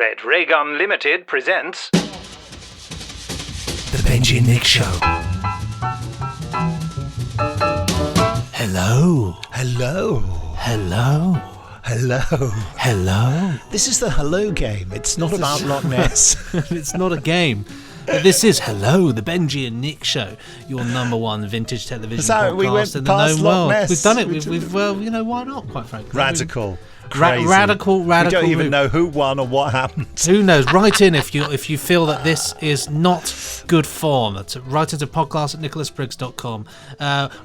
Red Ray Gun Limited presents The Benji and Nick Show. Hello. Hello. Hello. Hello. Hello. This is the hello game. It's not about Loch Ness. It's not a game. This is Hello, the Benji and Nick Show, your number one vintage television podcast we went in the past known Loch world. Ness. We've done it. We've well, you know, why not? Quite frankly, Radical. Crazy. Radical. We don't even move. know who won or what happened. Who knows? Write in if you feel that this is not good form. Write into podcast at nicholasbriggs.com.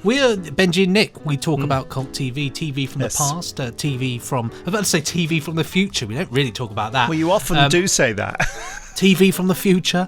We're Benji and Nick. We talk about cult TV from the past, TV from, I'm about to say TV from the future. We don't really talk about that. Well, you often do say that. TV from the future.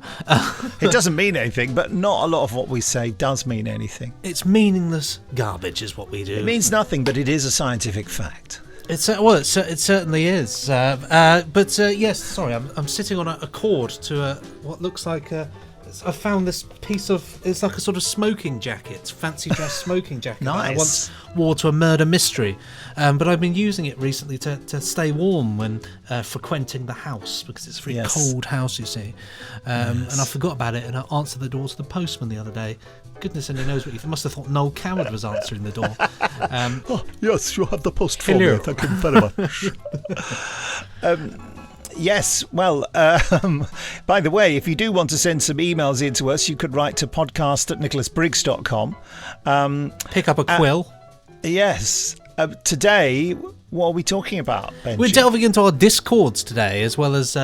It doesn't mean anything, but not a lot of what we say does mean anything. It's meaningless garbage is what we do. It means nothing, but it is a scientific fact. It certainly is. Yes, sorry, I'm sitting on a cord to what looks like I found this piece of, it's like a sort of smoking jacket, fancy dress smoking jacket. Nice. That I once wore to a murder mystery, but I've been using it recently to stay warm when frequenting the house, because it's a very cold house, you see. And I forgot about it, and I answered the door to the postman the other day. Goodness only knows what you must have thought Noel Coward was answering the door. Yes, you have the post for Hello. me. Thank you very much. Yes, well, by the way, if you do want to send some emails in to us, you could write to podcast@nicholasbriggs.com. Pick up a quill. Yes. Today, what are we talking about, Benji? We're delving into our Discords today, as well as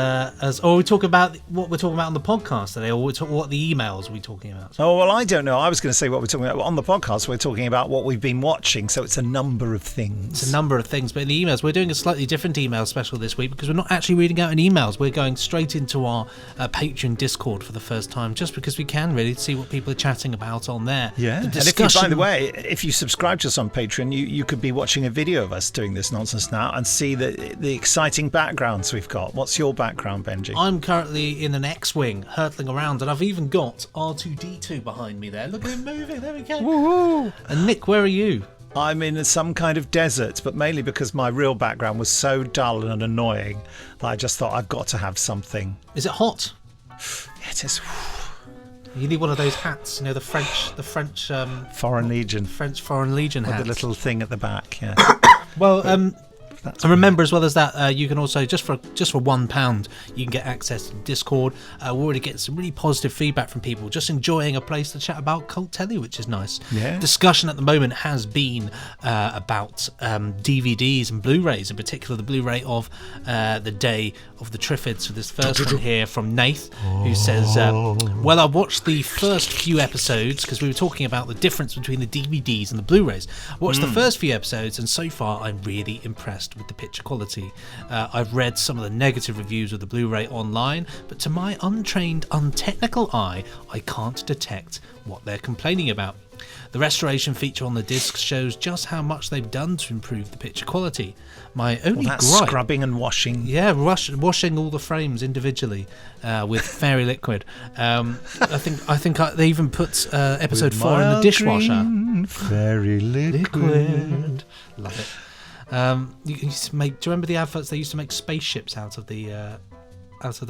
or we talk about what we're talking about on the podcast today, or what the emails are we talking about? Oh, well, I don't know. I was going to say what we're talking about. On the podcast, we're talking about what we've been watching, so it's a number of things. It's a number of things, but in the emails, we're doing a slightly different email special this week, because we're not actually reading out any emails. We're going straight into our Patreon Discord for the first time, just because we can really see what people are chatting about on there. Yeah, the and if you, by the way, if you subscribe to us on Patreon, you could be watching a video of us doing this nonsense now and see the exciting backgrounds we've got. What's your background, Benji? I'm currently in an X-Wing, hurtling around, and I've even got R2-D2 behind me there. Look at him moving, there we go. Woo-hoo. And Nick, where are you? I'm in some kind of desert, but mainly because my real background was so dull and annoying that I just thought I've got to have something. Is it hot? It is. You need one of those hats, you know, the French Foreign Legion. French Foreign Legion With hats. the little thing at the back, yeah. Well, and remember, as well as that, you can also, just for £1, you can get access to Discord. We're already getting some really positive feedback from people, just enjoying a place to chat about cult telly, which is nice. Yeah. Discussion at the moment has been about DVDs and Blu-rays, in particular the Blu-ray of The Day of the Triffids. So this first one here from Nath, who says, well, I watched the first few episodes, because we were talking about the difference between the DVDs and the Blu-rays. I watched the first few episodes, and so far I'm really impressed with the picture quality. I've read some of the negative reviews of the Blu-ray online, but to my untrained, untechnical eye, I can't detect what they're complaining about. The restoration feature on the disc shows just how much they've done to improve the picture quality. My only gripe... scrubbing and washing. Yeah, washing all the frames individually with fairy liquid. I think they even put episode 4 in the dishwasher. Green fairy liquid. Love it. You used to make. Do you remember the adverts? They used to make spaceships out of the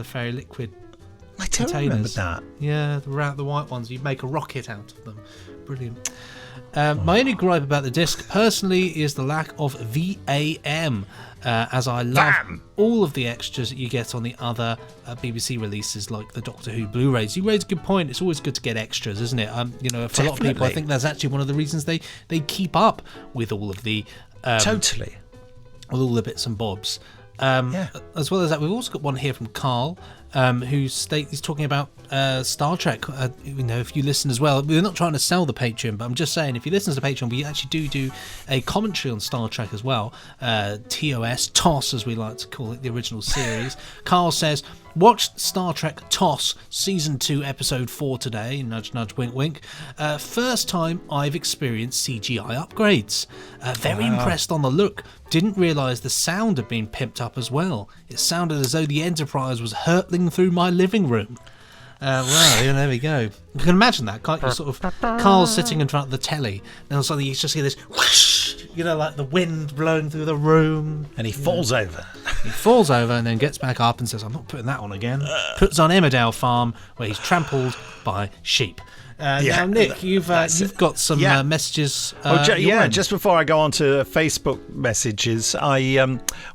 fairy liquid I don't containers. remember that. Yeah, the white ones. You'd make a rocket out of them. Brilliant. My only gripe about the disc, personally, is the lack of VAM, as I love all of the extras that you get on the other BBC releases, like the Doctor Who Blu-rays. You raise a good point. It's always good to get extras, isn't it? For a lot of people, I think that's actually one of the reasons they keep up with all of the Totally. with all the bits and bobs. As well as that, we've also got one here from Carl, he's talking about Star Trek. If you listen as well, we're not trying to sell the Patreon, but I'm just saying, if you listen to the Patreon, we actually do a commentary on Star Trek as well. TOS, as we like to call it, the original series. Carl says, watched Star Trek TOS Season 2 Episode 4 today, nudge nudge wink wink. First time I've experienced CGI upgrades. Very impressed on the look. Didn't realise the sound had been pimped up as well. It sounded as though the Enterprise was hurtling through my living room. There we go. You can imagine that, can't you? Sort of Carl's sitting in front of the telly, and suddenly you just hear this whoosh, like the wind blowing through the room. And he falls over. He falls over and then gets back up and says, I'm not putting that on again. Puts on Emmerdale Farm, where he's trampled by sheep. Now, Nick, you've got some messages. Just before I go on to Facebook messages,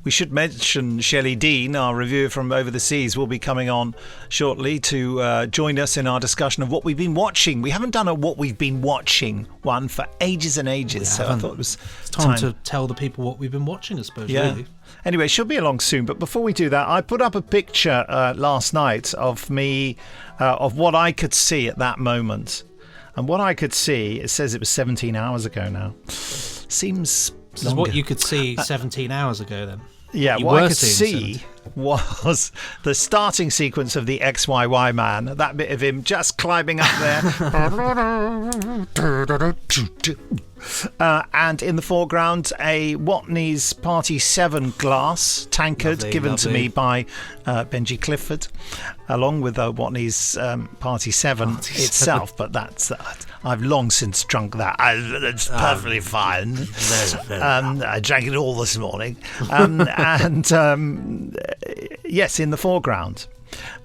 we should mention Shelley Dean, our reviewer from Over the Seas, will be coming on shortly to join us in our discussion of what we've been watching. We haven't done a what we've been watching one for ages and ages, so I thought it's time to tell the people what we've been watching, I suppose. Yeah. Really. Anyway, she'll be along soon. But before we do that, I put up a picture last night of me, of what I could see at that moment. And what I could see, it says it was 17 hours ago now. Seems This is what you could see 17 hours ago then. Yeah, what I could see was the starting sequence of the XYY Man, that bit of him just climbing up there. And in the foreground, a Watney's Party 7 glass tankard given to me by Benji Clifford, along with Watney's Party 7 itself. But that's I've long since drunk that. It's perfectly fine. I drank it all this morning. Yes, in the foreground.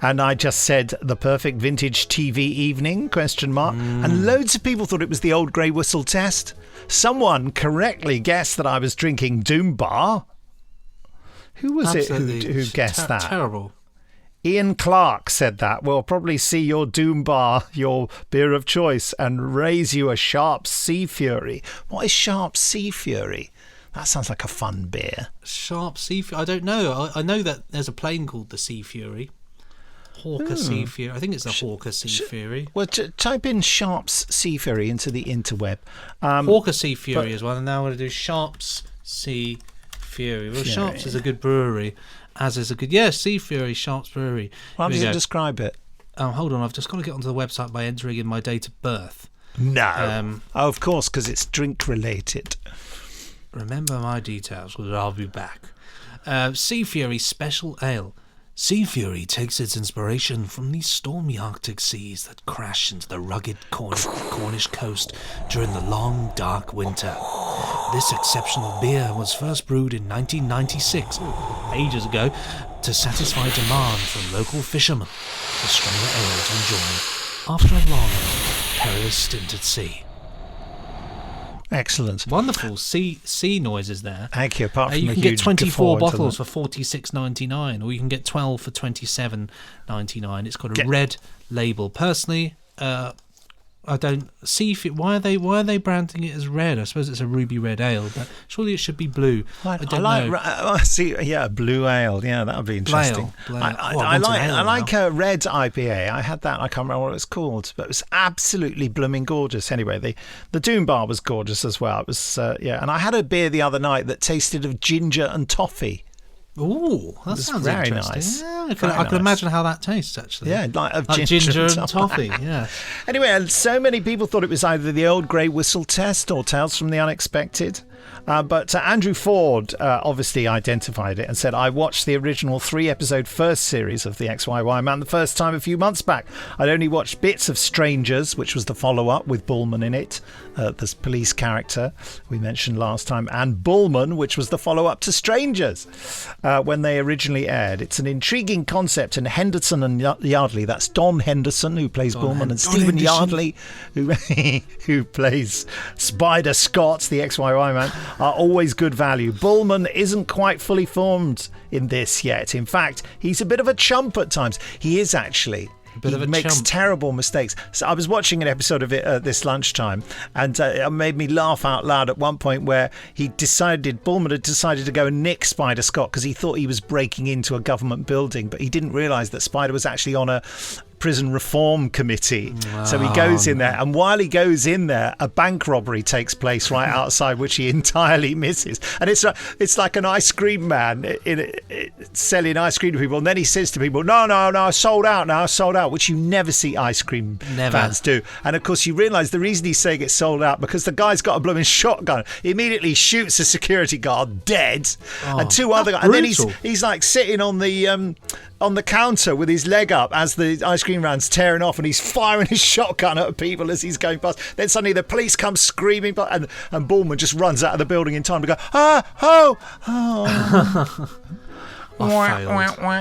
And I just said the perfect vintage TV evening, ? And loads of people thought it was the old grey whistle test. Someone correctly guessed that I was drinking Doom Bar. Who was it who guessed that? Terrible. Ian Clark said that. We'll probably see your Doom Bar, your beer of choice, and raise you a Sharp Sea Fury. What is Sharp Sea Fury? That sounds like a fun beer. Sharp Sea Fury? I don't know. I know that there's a plane called the Sea Fury. Hawker Sea Fury. I think it's the Hawker Sea Fury. Well, type in Sharp's Sea Fury into the interweb. Hawker Sea Fury as well. And now I'm going to do Sharp's Sea Fury. Well, Sharp's is a good brewery, as is a good... Yeah, Sea Fury, Sharp's Brewery. How does it describe it? Hold on, I've just got to get onto the website by entering in my date of birth. No. Of course, because it's drink-related. Remember my details, because I'll be back. Sea Fury Special Ale. Sea Fury takes its inspiration from the stormy Arctic seas that crash into the rugged Cornish coast during the long, dark winter. This exceptional beer was first brewed in 1996, ages ago, to satisfy demand from local fishermen for stronger ale to enjoy after a long, perilous stint at sea. Excellent. Wonderful sea noises there. Thank you. Apart from you can get 24 bottles for $46.99, or you can get 12 for $27.99. It's got a red label. Personally, I don't see why are they branding it as red. I suppose it's a ruby red ale, but surely it should be blue. I don't know. Blue ale. Yeah, that would be interesting. I like a red IPA. I had that. I can't remember what it's called, but it was absolutely blooming gorgeous. Anyway, the Doom Bar was gorgeous as well. It was and I had a beer the other night that tasted of ginger and toffee. Ooh, that sounds very interesting. Nice. Yeah, I can imagine how that tastes, actually. Yeah, like ginger and toffee, yeah. Anyway, so many people thought it was either the old grey whistle test or Tales from the Unexpected. But Andrew Ford obviously identified it and said, I watched the original 3-episode first series of the XYY Man the first time a few months back. I'd only watched bits of Strangers, which was the follow-up with Bullman in it, this police character we mentioned last time, and Bullman, which was the follow-up to Strangers when they originally aired. It's an intriguing concept, and Henderson and Yardley, that's Don Henderson, who plays Bullman, and Stephen Yardley, who plays Spider Scott, the XYY Man, are always good value. Bullman isn't quite fully formed in this yet. In fact, he's a bit of a chump at times. He is actually. He makes terrible mistakes. So I was watching an episode of it this lunchtime, and it made me laugh out loud at one point where Bullman had decided to go and nick Spider Scott because he thought he was breaking into a government building, but he didn't realise that Spider was actually on a prison reform committee. So he goes in there, and while he goes in there, a bank robbery takes place right outside, which he entirely misses. And it's like an ice cream man selling ice cream to people, and then he says to people, no, sold out, which you never see ice cream fans do. And of course you realise the reason he's saying it's sold out because the guy's got a blooming shotgun. He immediately shoots a security guard dead, and two other guys, and then he's like sitting on the on the counter with his leg up as the ice cream van's tearing off, and he's firing his shotgun at people as he's going past. Then suddenly the police come screaming, and Boorman just runs out of the building in time to go, oh.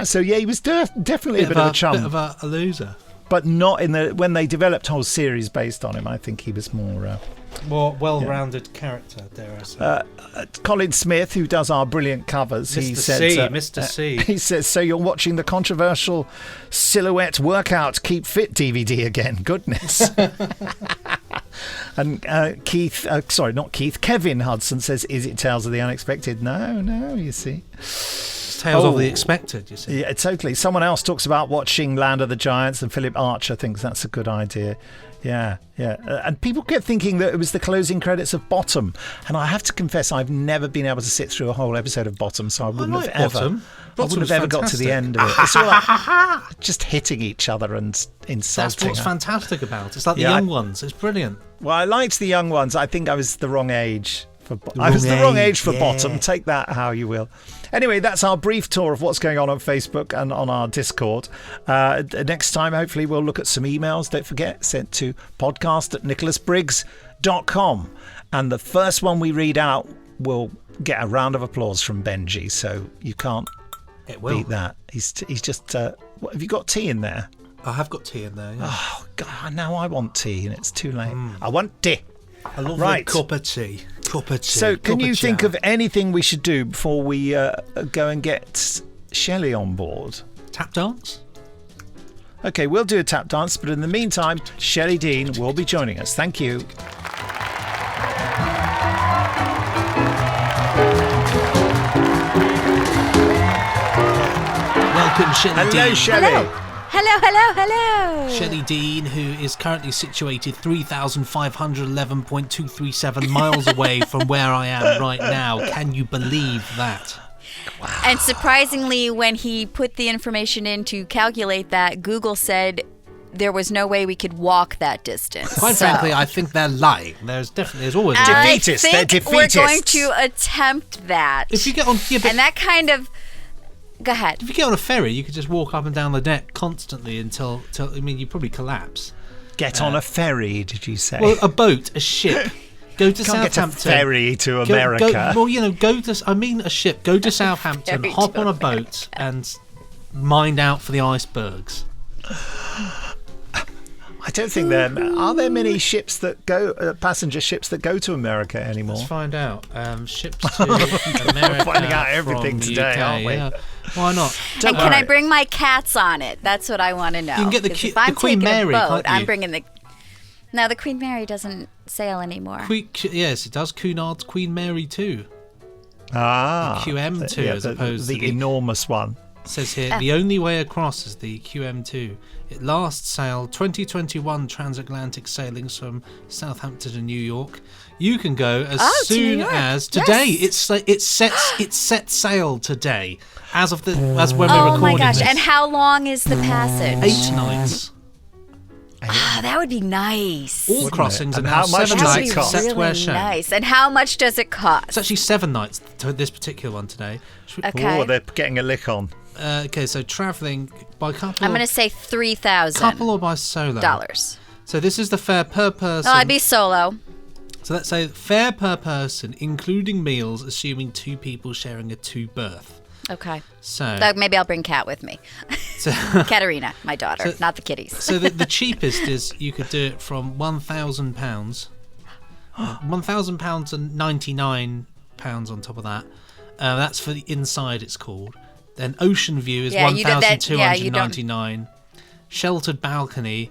So yeah, he was definitely a bit of a chum. Bit of a loser. But not when they developed a whole series based on him. I think he was more well-rounded character, dare I say. Colin Smith, who does our brilliant covers, Mr. C. He says, so you're watching the controversial Silhouette Workout Keep Fit DVD again. Goodness. And Kevin Hudson says, is it Tales of the Unexpected? No, you see. It's Tales of the Expected, you see. Yeah, totally. Someone else talks about watching Land of the Giants, and Philip Archer thinks that's a good idea. Yeah. And people kept thinking that it was the closing credits of Bottom. And I have to confess, I've never been able to sit through a whole episode of Bottom, so I wouldn't have ever got to the end of it. It's all like just hitting each other and insulting. That's what's fantastic about it. It's like the young ones. It's brilliant. Well, I liked the young ones. I think I was the wrong age. I was the wrong age for Bottom. Take that how you will. Anyway, that's our brief tour of what's going on Facebook and on our Discord. Next time, hopefully, we'll look at some emails. Don't forget, sent to podcast@nicholasbriggs.com. And the first one we read out will get a round of applause from Benji. So you can't beat that. He's just... what, have you got tea in there? I have got tea in there, yeah. Oh, God, now I want tea and it's too late. I want tea. I love a cup of tea. So can you think of anything we should do before we go and get Shelley on board? Tap dance? Okay, we'll do a tap dance, but in the meantime, Shelley Dean will be joining us. Thank you. Welcome, Shelley Dean. Hello, Shelley. Hello. Shelley Dean, who is currently situated 3,511.237 miles away from where I am right now. Can you believe that? Wow. And surprisingly, when he put the information in to calculate that, Google said there was no way we could walk that distance. Quite frankly, I think they're lying. There's always defeatists. They're defeatists. We're going to attempt that. If you get on, and that kind of. Go ahead. If you get on a ferry, you could just walk up and down the deck constantly until you probably collapse. Get on a ferry, did you say? Well, a boat, a ship. Go to Southampton. Get a ferry to America. A ship. Go to Southampton, hop on a boat, and mind out for the icebergs. I don't think are there many ships that go, passenger ships that go to America anymore? Let's find out. Ships to America. We're finding out everything today, UK, aren't we? Yeah. Why not? Can I bring my cats on it? That's what I want to know. You can get the Queen Mary. I'm bringing the. No, the Queen Mary doesn't sail anymore. Yes, it does. Cunard's Queen Mary 2. Ah, the QM2 as opposed to the enormous one. It says here, the only way across is the QM2. It last sailed 2021 transatlantic sailings from Southampton to New York. You can go as soon as today. Yes. It set sail today, as when we're recording. Oh my gosh! This. And how long is the passage? 8 nights. That would be nice. All crossings are and now how much 7 does it nights. cost? Really nice. And how much does it cost? It's actually 7 nights to this particular one today. Okay. Oh, they're getting a lick on. Okay, so travelling by couple. I'm going to say $3,000. Couple or by solo? Dollars. So this is the fare per person. Oh, I'd be solo. So let's say fare per person, including meals, assuming 2 people sharing a 2-berth. Okay. So maybe I'll bring Kat with me. Katerina, my daughter, not the kitties. So the cheapest is you could do it from £1,000. £1,000 and £99 on top of that. That's for the inside. It's called. Then Ocean View is £1,299. Sheltered balcony,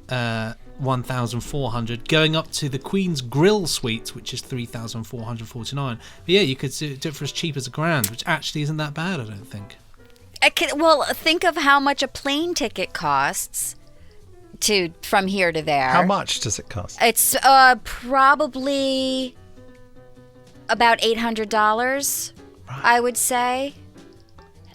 1,400. Going up to the Queen's Grill Suite, which is 3,449. But yeah, you could do it for as cheap as £1,000, which actually isn't that bad, I don't think. Well, think of how much a plane ticket costs from here to there. How much does it cost? It's probably about $800, I would say.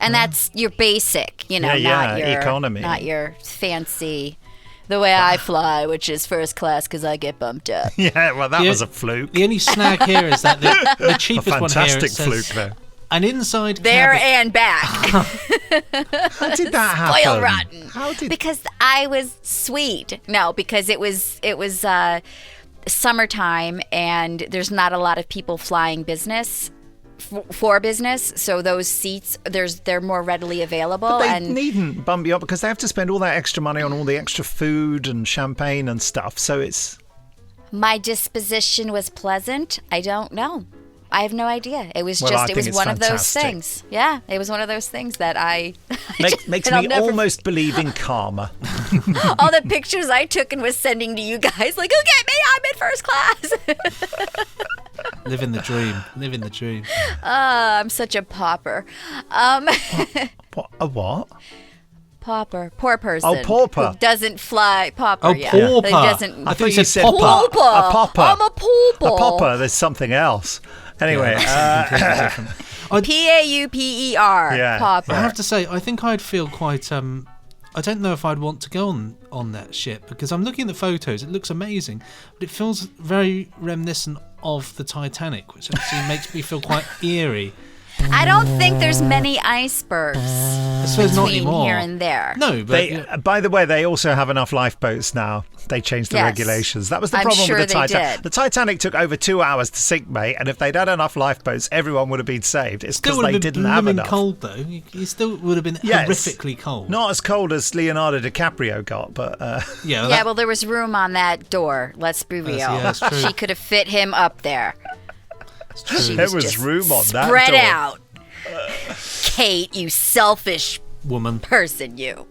And that's your basic, not your economy, not your fancy. The way I fly, which is first class, because I get bumped up. Yeah, well, that was a fluke. The only snag here is that the cheapest one here. Fantastic fluke, though. And inside there cabin- and back. How did that happen? Spoiled rotten. How did? Because I was sweet. No, because it was summertime and there's not a lot of people flying business for business, so those seats they're more readily available. But they and needn't bump you up because they have to spend all that extra money on all the extra food and champagne and stuff. So it's. my disposition was pleasant. I don't know. I have no idea. It was Well, just I it think was it's one of those fantastic. things. Yeah, it was one of those things that I Makes and I'll me never- almost believe in karma. all the pictures I took and was sending to you guys, like, look at me, I'm in first class. Living the dream. Living the dream. I'm such a pauper. What? A what? Pauper, poor person. Oh, pauper. Who doesn't fly. Pauper. Oh, yeah. pauper. He doesn't. I thought you said popper. popper. Pauper. A popper. I'm a pauper. A popper. There's something else. Anyway, Different. P-A-U-P-E-R. Yeah. Pauper. I have to say, I think I'd feel quite. I don't know if I'd want to go on that ship because I'm looking at the photos. It looks amazing, but it feels very reminiscent of the Titanic, which actually makes me feel quite eerie. I don't think there's many icebergs I suppose not between anymore. here and there. No, but by the way, they also have enough lifeboats now. They changed the Yes. regulations. That was the I'm problem sure with the they Titanic. did. The Titanic took over 2 hours to sink, mate, and if they'd had enough lifeboats, everyone would have been saved. It's still because would they have been didn't have blooming enough. cold though. You still would have been Yes. horrifically cold. Not as cold as Leonardo DiCaprio got, but Yeah. Yeah, well, there was room on that door. Let's be real. yeah, that's true. She could have fit him up there. She there was just room on that spread door. out. Kate, you selfish woman. person, you.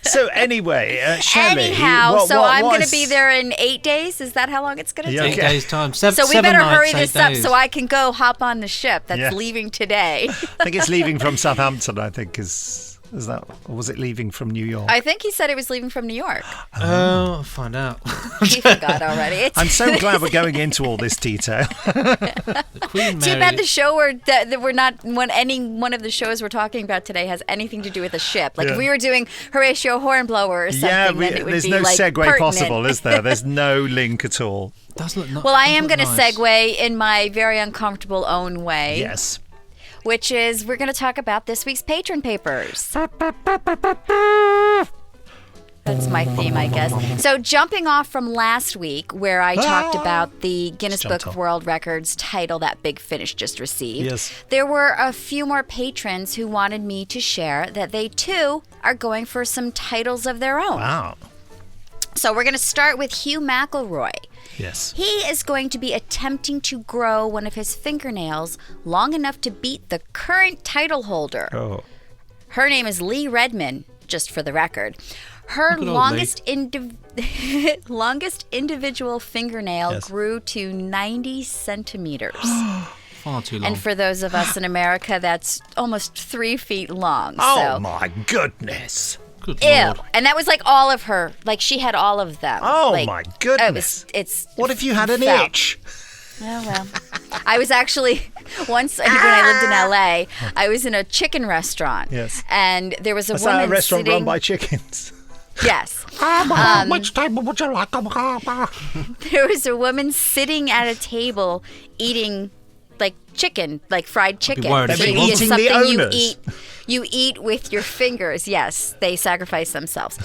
So anyway, Shelley. Anyhow, what I'm going to is- be there in 8 days. Is that how long it's going to Yeah, take? 8 days time. So we 7 better nights, hurry 8 this up days. so I can go hop on the ship that's Yeah. leaving today. I think it's leaving from Southampton. I think is that, or was it leaving from New York? I think he said it was leaving from New York. Oh, I'll find out. He forgot already. It's I'm so glad we're going into all this detail. The Queen too Mary. bad the show that we're not any one of the shows we're talking about today has anything to do with a ship. Like Yeah. if we were doing Horatio Hornblower or something, Yeah, then it would there's be no like segue pertinent. possible, is there? There's no link at all. Does look Well, I am going going to segue in my very uncomfortable own way. Yes. Which is we're going to talk about this week's patron papers. That's my theme, I guess. So jumping off from last week where I talked about the Guinness Jumped Book of off. World Records title that Big Finish just received, Yes. there were a few more patrons who wanted me to share that they too are going for some titles of their own. Wow. So we're going to start with Hugh Mcilroy. Yes. He is going to be attempting to grow one of his fingernails long enough to beat the current title holder. Oh. Her name is Lee Redman, just for the record. Her Good old longest longest individual fingernail Yes. grew to 90 centimeters. Far too long. And for those of us in America, that's almost 3 feet long. Oh so. my goodness. Good Ew. Lord. And that was like all of her. Like she had all of them. Oh Like, my goodness. It's What if you had an felt. itch? Oh, well. I was actually, once when I lived in LA, I was in a chicken restaurant. Yes. And there was a Is woman that a restaurant sitting. run by chickens? Yes. Which table would you like? There was a woman sitting at a table eating like chicken, like fried chicken. worried if So she you wasn't. eat Eating the something owners. you eat with your fingers. Yes, they sacrifice themselves.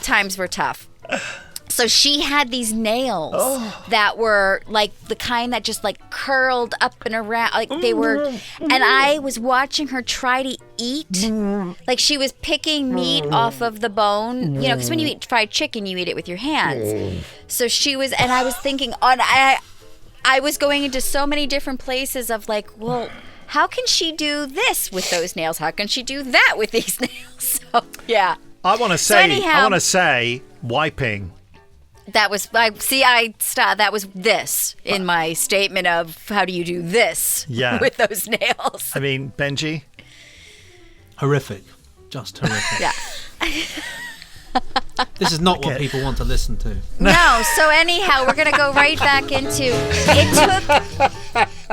Times were tough. So she had these nails that were like the kind that just like curled up and around, like they were. And I was watching her try to eat, like she was picking meat off of the bone. You know, because when you eat fried chicken, you eat it with your hands. So she was, and I was thinking, I was going into so many different places of like, well, how can she do this with those nails? How can she do that with these nails? So yeah. I want to say. anyhow- I want to say wiping. That was that was this in my statement of how do you do this Yeah. with those nails. I mean, Benji. Horrific. Just horrific. Yeah. This is not what Okay. people want to listen to. No, so anyhow, we're going to go right back into it took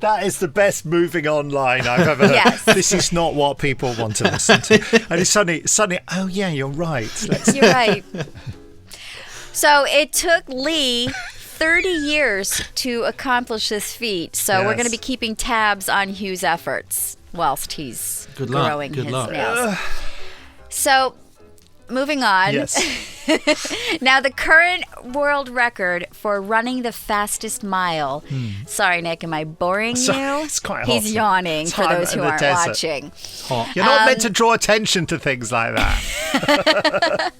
That is the best moving on line I've ever heard. Yes. This is not what people want to listen to. And it's suddenly, oh yeah, you're right. You're right. So it took Lee 30 years to accomplish this feat, so we're going to be keeping tabs on Hugh's efforts whilst he's growing his nails. So, moving on. Yes. Now, the current world record for running the fastest mile. Sorry, Nick, am I boring you? It's quite hot. He's yawning It's for hot those in who the aren't desert. watching. Hot. You're not meant to draw attention to things like that.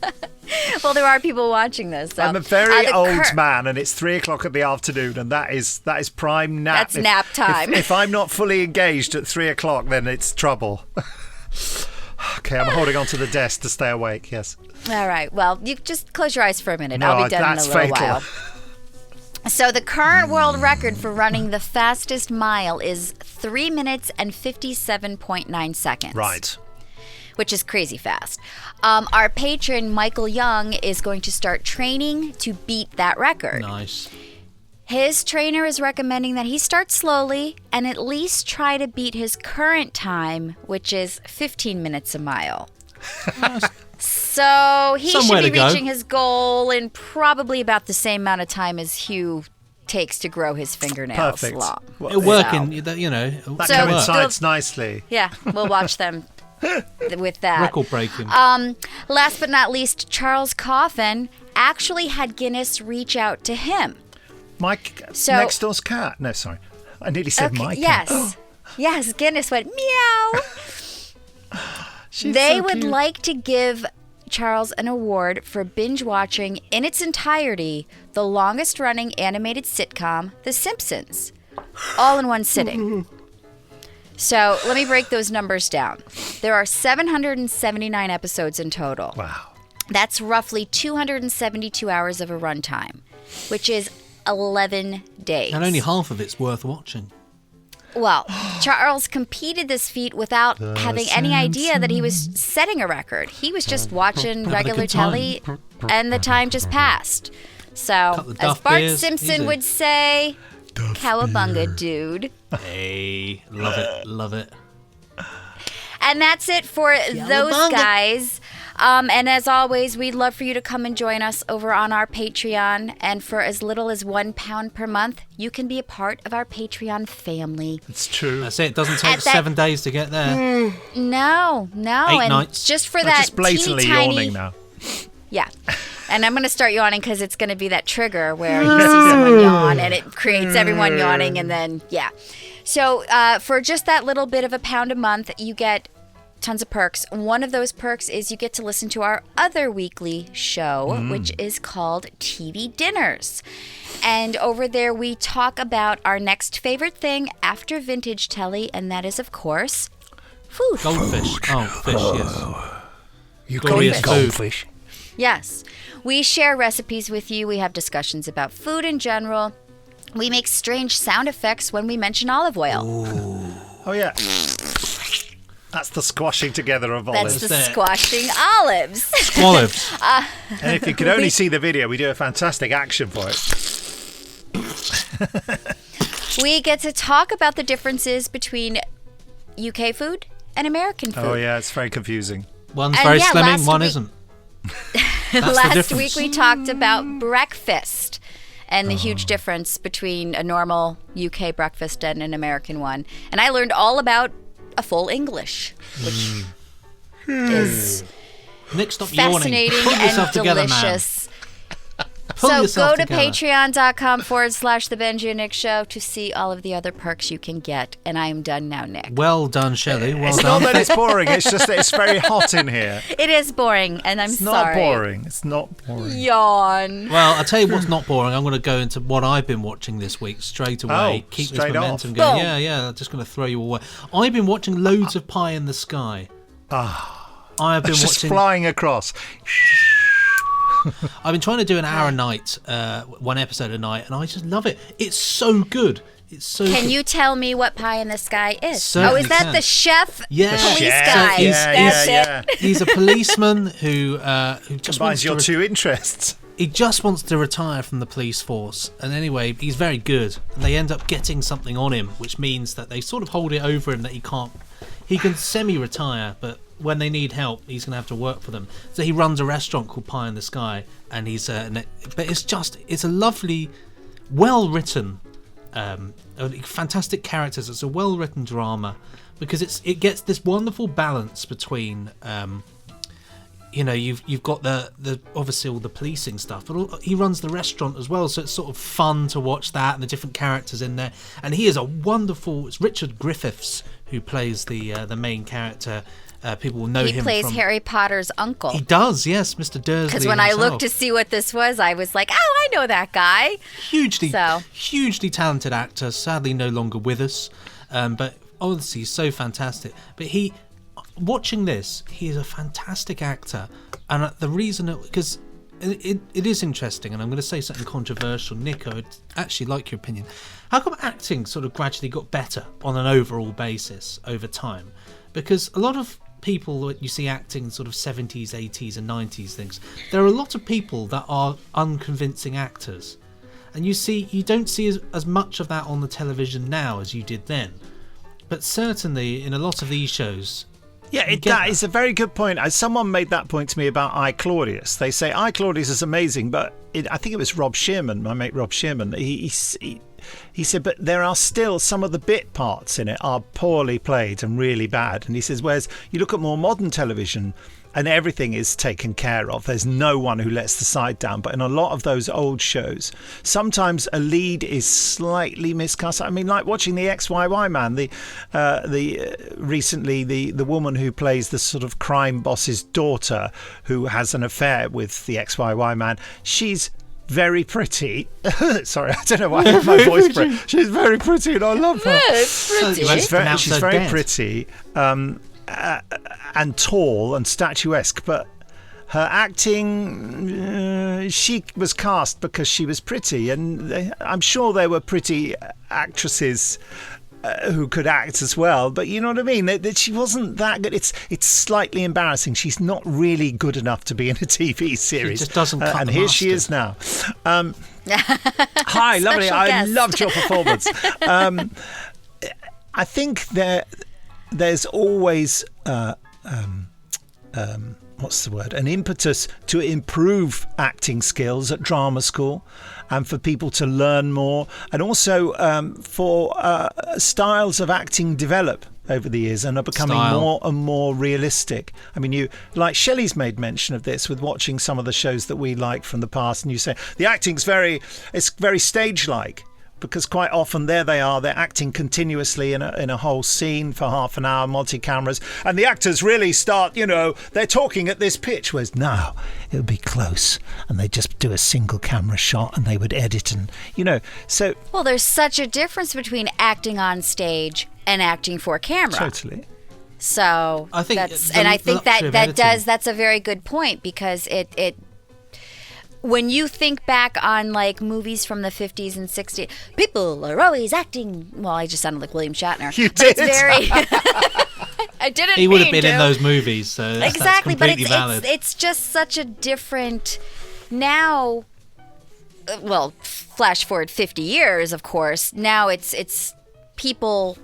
Well, there are people watching this. So. I'm a very old cur- man, and it's 3:00 in the afternoon, and that is prime nap. That's nap time. If I'm not fully engaged at 3:00, then it's trouble. Okay, I'm holding on to the desk to stay awake. Yes. All right. Well, you just close your eyes for a minute. No, I'll be done in a that's little fatal. while. So the current world record for running the fastest mile is 3 minutes and 57.9 seconds. Right. Which is crazy fast. Our patron, Michael Young, is going to start training to beat that record. Nice. His trainer is recommending that he start slowly and at least try to beat his current time, which is 15 minutes a mile. So he Somewhere should be to go. reaching his goal in probably about the same amount of time as Hugh takes to grow his fingernails Perfect. long. Well, It'll work in, you know. that So- coincides nicely. Yeah, we'll watch them with that. Record breaking. Last but not least, Charles Coffin actually had Guinness reach out to him. Mike, So- next door's cat. No, sorry. I nearly said Okay, my cat. yes. Yes, Guinness went meow. She's They so would cute. like to give Charles an award for binge watching in its entirety the longest running animated sitcom, The Simpsons, all in one sitting. So let me break those numbers down. There are 779 episodes in total. Wow. That's roughly 272 hours of a runtime, which is 11 days. And only half of it's worth watching. Well, Charles competed this feat without having any idea that he was setting a record. He was just watching a regular good time. telly, and the time just passed. So, Couple of as Duff Bart beers, Simpson easy. would say, cowabunga, dude. Hey, love it, love it. And that's it for those guys. And as always, we'd love for you to come and join us over on our Patreon. And for as little as £1 per month, you can be a part of our Patreon family. It's true. That's it. It doesn't take At that- 7 days to get there. No. 8 and nights. just for I'm that just blatantly teeny tiny, yawning now. Yeah. And I'm going to start yawning because it's going to be that trigger where you see someone yawn and it creates everyone yawning and then, yeah. So for just that little bit of £1 a month, you get tons of perks. One of those perks is you get to listen to our other weekly show, which is called TV Dinners. And over there, we talk about our next favorite thing after vintage telly, and that is, of course, food. Goldfish. Oh, fish, yes. You Glorious call it food. goldfish. Yes. We share recipes with you. We have discussions about food in general. We make strange sound effects when we mention olive oil. Oh, yeah. That's the squashing together of That's olives. the That's it. squashing olives. Olives. And if you could only see the video, we do a fantastic action for it. We get to talk about the differences between UK food and American food. Oh, yeah, it's very confusing. One's And very yeah, slimming, last one week- isn't. That's the Last difference. week we talked about breakfast and the huge difference between a normal UK breakfast and an American one. And I learned all about a full English, which is Nick, stop yawning. fascinating Pull yourself and together, man. delicious. Pull So yourself go to together. patreon.com/The Benji and Nick Show to see all of the other perks you can get. And I am done now, Nick. Well done, Shelley. Well It's done. not that it's boring, it's just that it's very hot in here. It is boring, and I'm It's sorry. not boring. It's not boring. Yawn. Well, I'll tell you what's not boring. I'm going to go into what I've been watching this week straight away. Oh, Keep this straight momentum off. going. Boom. Yeah. I'm just going to throw you away. I've been watching loads of Pie in the Sky. I have been It's just watching. flying across. I've been trying to do an hour a night, one episode a night, and I just love it. It's so good. It's so Can good. you tell me what Pie in the Sky is? Certainly is that can. the chef Yeah. police Yeah, guy? That's it. He's a policeman who just wants Combines to your two interests. he just wants to retire from the police force. And anyway, he's very good. And they end up getting something on him, which means that they sort of hold it over him that he can semi-retire, but when they need help, he's going to have to work for them. So he runs a restaurant called Pie in the Sky, and but it's a lovely well written, fantastic characters. It's a well written drama because it gets this wonderful balance between. You've got the obviously all the policing stuff, but he runs the restaurant as well, so it's sort of fun to watch that and the different characters in there. And he is it's Richard Griffiths who plays the main character. People will know him. He plays Harry Potter's uncle. He does, yes, Mr. Dursley. Because when himself. I looked to see what this was, I was like, oh, I know that guy. Hugely talented actor, sadly no longer with us, but honestly so fantastic. But watching this, he is a fantastic actor, and the reason because it is interesting, and I'm going to say something controversial, Nick, I would actually like your opinion. How come acting sort of gradually got better on an overall basis over time? Because a lot of people that you see acting sort of 70s, 80s and 90s things, there are a lot of people that are unconvincing actors, and you don't see as much of that on the television now as you did then, but certainly in a lot of these shows. Yeah, that is a very good point. Someone made that point to me about I, Claudius. They say I, Claudius is amazing, but I think it was Rob Shearman, my mate Rob Shearman. He said, but there are still some of the bit parts in it are poorly played and really bad. And he says, whereas you look at more modern television and everything is taken care of. There's no one who lets the side down. But in a lot of those old shows, sometimes a lead is slightly miscast. I mean, like watching the XYY Man, recently the woman who plays the sort of crime boss's daughter who has an affair with the XYY Man, she's very pretty. Sorry, I don't know why I have my voice break. She's very pretty and I love her. She's very pretty. And tall and statuesque, but her acting, she was cast because she was pretty, and I'm sure there were pretty actresses who could act as well, but you know what I mean, that she wasn't that good. It's slightly embarrassing. She's not really good enough to be in a TV series. She just doesn't cut and the here mustard. she is now. Hi, lovely. I loved your performance. I think there's always what's the word? An impetus to improve acting skills at drama school, and for people to learn more, and also for styles of acting develop over the years and are becoming more and more realistic. I mean, like Shelley's made mention of this with watching some of the shows that we liked from the past, and you say the acting's very stage-like. Because quite often there they are, they're acting continuously in a whole scene for half an hour, multi-cameras, and the actors really start, they're talking at this pitch, whereas now it would be close and they just do a single camera shot and they would edit and, so... Well, there's such a difference between acting on stage and acting for camera. Totally. So I think that's a very good point, because it when you think back on like movies from the 50s and 60s, people are always acting. Well, I just sounded like William Shatner. You did. It's very. I didn't. He would have been in those movies, so exactly. That's completely valid. But it's just such a different now. Well, flash forward 50 years, of course. Now it's people.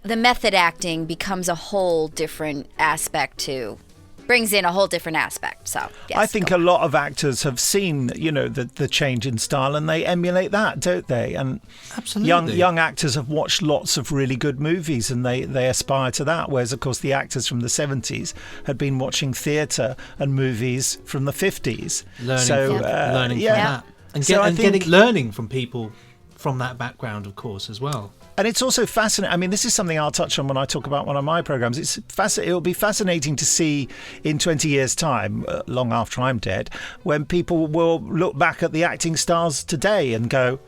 The method acting becomes a whole different aspect too. Brings in a whole different aspect. So yes, I think a lot of actors have seen, the change in style, and they emulate that, don't they? And absolutely, young actors have watched lots of really good movies, and they aspire to that. Whereas, of course, the actors from the 70s had been watching theatre and movies from the 50s, learning from that, and learning from people from that background, of course, as well. And it's also fascinating. I mean, this is something I'll touch on when I talk about one of my programs. It'll be fascinating to see in 20 years' time, long after I'm dead, when people will look back at the acting stars today and go,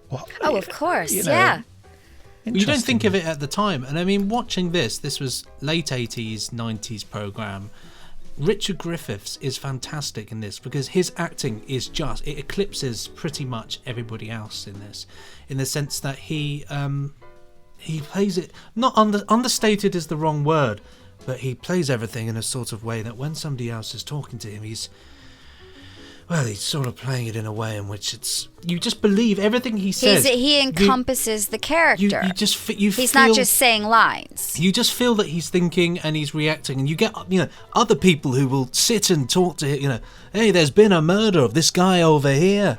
"What?" Oh, of course, yeah. You don't think of it at the time. And I mean, watching this was late 80s, 90s program. Richard Griffiths is fantastic in this because his acting is it eclipses pretty much everybody else in this, in the sense that he plays it, not understated is the wrong word, but he plays everything in a sort of way that when somebody else is talking to him, he's sort of playing it in a way in which you just believe everything he says. He encompasses the character. He's not just saying lines. You just feel that he's thinking and he's reacting, and you get other people who will sit and talk to him. Hey, there's been a murder of this guy over here,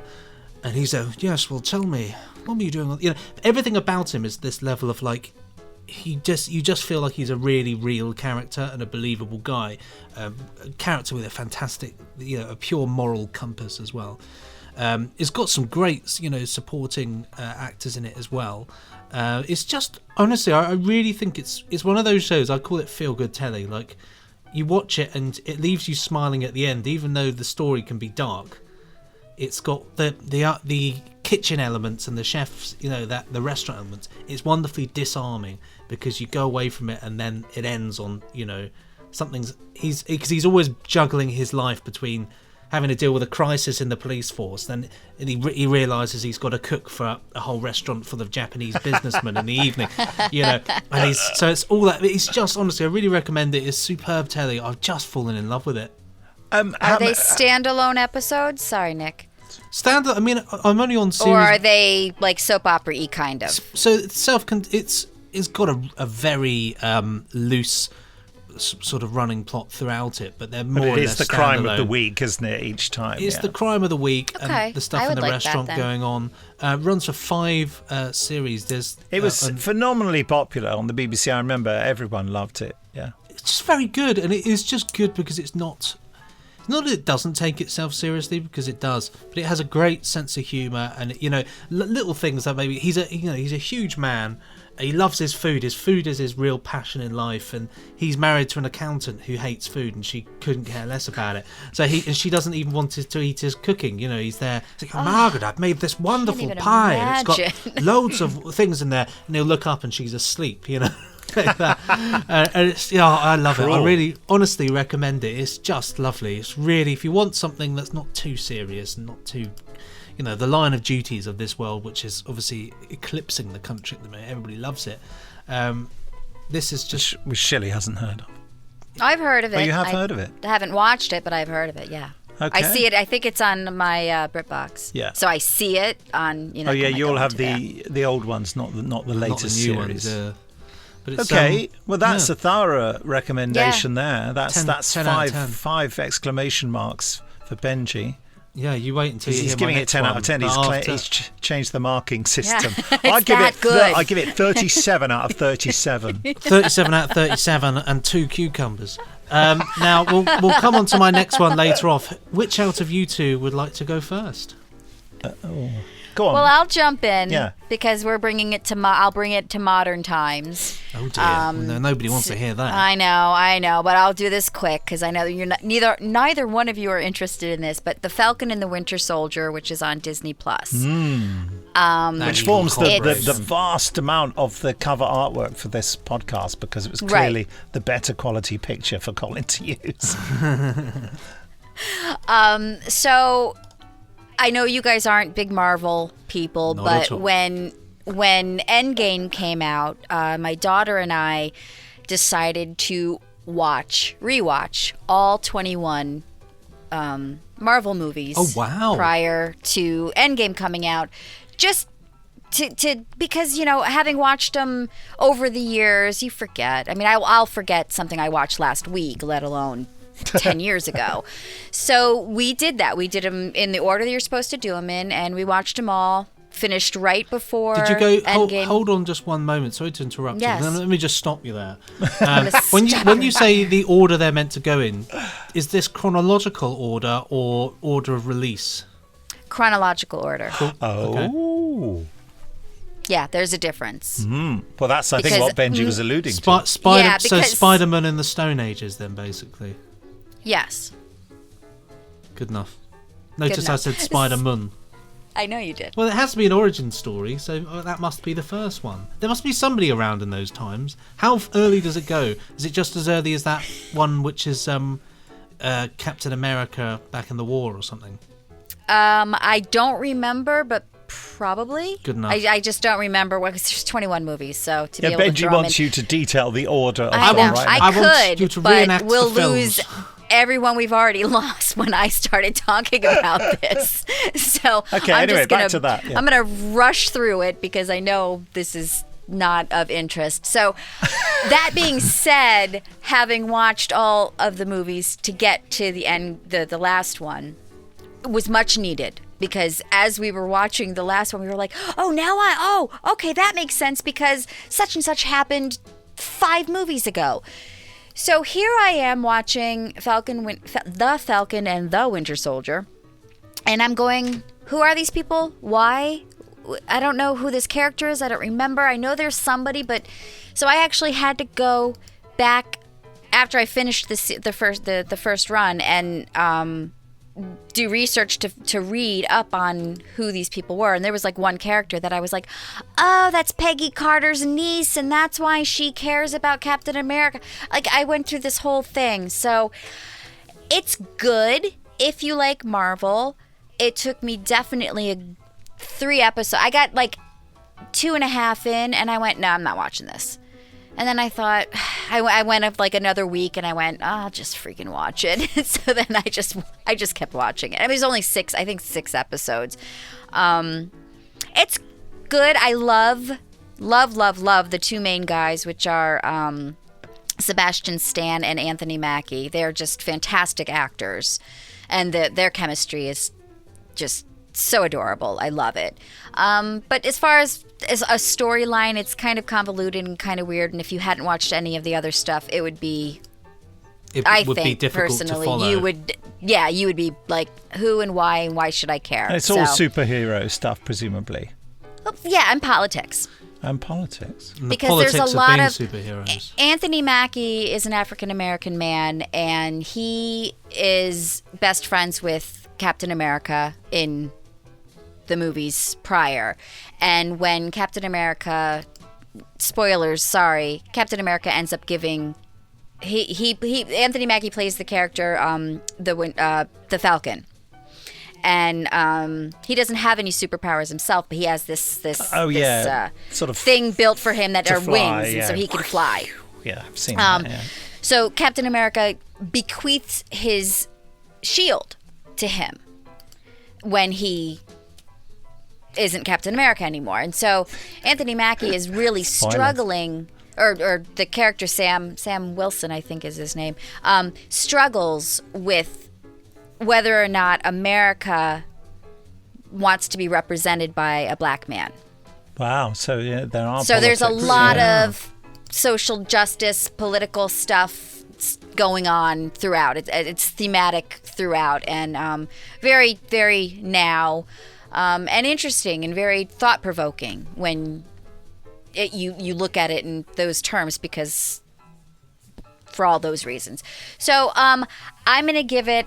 And he's yes, well, tell me, what were you doing? You know, everything about him is this level of like, you just feel like he's a really real character and a believable guy, a character with a fantastic, a pure moral compass as well. It's got some great, supporting actors in it as well. It's just, honestly, I really think it's one of those shows. I call it feel good telly. Like, you watch it and it leaves you smiling at the end, even though the story can be dark. It's got the kitchen elements and the chefs, the restaurant elements. It's wonderfully disarming because you go away from it and then it ends on, something's. Because he's always juggling his life between having to deal with a crisis in the police force, then he realises he's got to cook for a whole restaurant full of Japanese businessmen in the evening, and so it's all that. It's just, honestly, I really recommend it. It's superb telly. I've just fallen in love with it. Are they standalone episodes? Sorry, Nick. I mean, I'm only on series. Or are they like soap opera-y kind of? So it's got a very loose sort of running plot throughout it, but they're more or less It is the crime of the week, isn't it, each time? It's the crime of the week, and the stuff in the restaurant going on. Runs for 5 series. It was phenomenally popular on the BBC. I remember everyone loved it. Yeah, it's just very good, and it is just good because it's not that it doesn't take itself seriously, because it does, but it has a great sense of humour, and little things that maybe he's a huge man. He loves his food. His food is his real passion in life, and he's married to an accountant who hates food, and she couldn't care less about it. So she doesn't even want to eat his cooking. He's there. He's like, Margaret, I've made this wonderful pie, and it's got loads of things in there. And he'll look up, and she's asleep. Like that. And it's, I love it. I really, honestly recommend it. It's just lovely. It's really, if you want something that's not too serious and not too. The line of duties of this world, which is obviously eclipsing the country at the moment. Everybody loves it. This is just... Which Shelley hasn't heard of. I've heard of it. Oh, you have heard of it? I haven't watched it, but I've heard of it, yeah. Okay. I see it. I think it's on my BritBox. Yeah. So I see it on, Oh, yeah, you'll have the old ones, not the latest new series. Ones, but it's, okay, well, that's a thorough recommendation there. That's 10 five exclamation marks for Benji. Yeah, you wait until he's you hear giving my it 10 out of 10. He's changed the marking system. I give it 37 out of 37. 37 out of 37 and 2 cucumbers. Now we'll come on to my next one later off. Which out of you two would like to go first? Go on. Well, I'll jump in. Yeah. Because we're bringing it to I'll bring it to modern times. Oh dear. No, nobody wants to hear that. I know, but I'll do this quick because I know you're not, neither one of you are interested in this. But The Falcon and the Winter Soldier, which is on Disney Plus, which forms the vast amount of the cover artwork for this podcast, because it was clearly the better quality picture for Colin to use. So I know you guys aren't big Marvel people, but when Endgame came out, my daughter and I decided to rewatch all 21 Marvel movies. Oh, wow. Prior to Endgame coming out, just to because having watched them over the years, you forget. I mean, I'll forget something I watched last week, let alone 10 years ago. So we did that. We did them in the order that you're supposed to do them in, and we watched them all. Finished right before Did you go? Endgame. Hold on just one moment. Sorry to interrupt you. Let me just stop you there. When you say the order they're meant to go in, is this chronological order or order of release? Chronological order. Cool. Oh. Okay. Yeah, there's a difference. Well, that's, I think, what Benji was alluding to. So Spider-Man in the Stone Ages, then, basically. Yes. Good enough. Notice I said Spider-Man. I know you did. Well, it has to be an origin story, so that must be the first one. There must be somebody around in those times. How early does it go? Is it just as early as that one, which is Captain America back in the war or something? I don't remember, but probably. Good enough. I just don't remember because there's 21 movies, so to be able Benji to wants you to detail the order of I them know. right I now. could, you to but reenact we'll the films. lose everyone we've already lost when I started talking about this. So Okay, I'm anyway, just gonna, back to that. Yeah. I'm going to rush through it because I know this is not of interest. So that being said, having watched all of the movies to get to the end, the last one, was much needed. because as we were watching the last one, we were like, okay, that makes sense because such and such happened 5 movies ago. So here I am watching The Falcon and the Winter Soldier, and I'm going, who are these people? Why? I don't know who this character is. I don't remember. I know there's somebody, but so I actually had to go back after I finished the first run and do research to read up on who these people were. And there was like one character that I was like, oh, that's Peggy Carter's niece, and that's why she cares about Captain America. Like, I went through this whole thing. So it's good if you like Marvel. It took me definitely 3 episodes. I got like 2.5 in, and I went, no, I'm not watching this. And then I thought, I went up like another week, and I went, I'll just freaking watch it. So then I just kept watching it. I mean, there's only 6 episodes. It's good. I love the 2 main guys, which are Sebastian Stan and Anthony Mackie. They're just fantastic actors, and their chemistry is just so adorable. I love it. But as far as a storyline, it's kind of convoluted and kind of weird. And if you hadn't watched any of the other stuff, it would be. I would think be difficult personally, to follow. You would be like, who and why should I care? And it's all superhero stuff, presumably. Yeah, and politics. And politics. And because there's a lot of superheroes. Anthony Mackie is an African American man, and he is best friends with Captain America in the movies prior. And when Captain America, spoilers, sorry, Captain America ends up giving, Anthony Mackie plays the character, the Falcon. And he doesn't have any superpowers himself, but he has this sort of thing built for him that are fly, wings, and so he can fly. Yeah, I've seen that. Yeah. So Captain America bequeaths his shield to him when he isn't Captain America anymore. And so Anthony Mackie is really struggling, or the character Sam Wilson, I think is his name, struggles with whether or not America wants to be represented by a black man. Wow. So yeah, there are. So there's a lot of social justice, political stuff going on throughout. It's thematic throughout, and very, very now, and interesting and very thought-provoking when you look at it in those terms, because for all those reasons. So I'm going to give it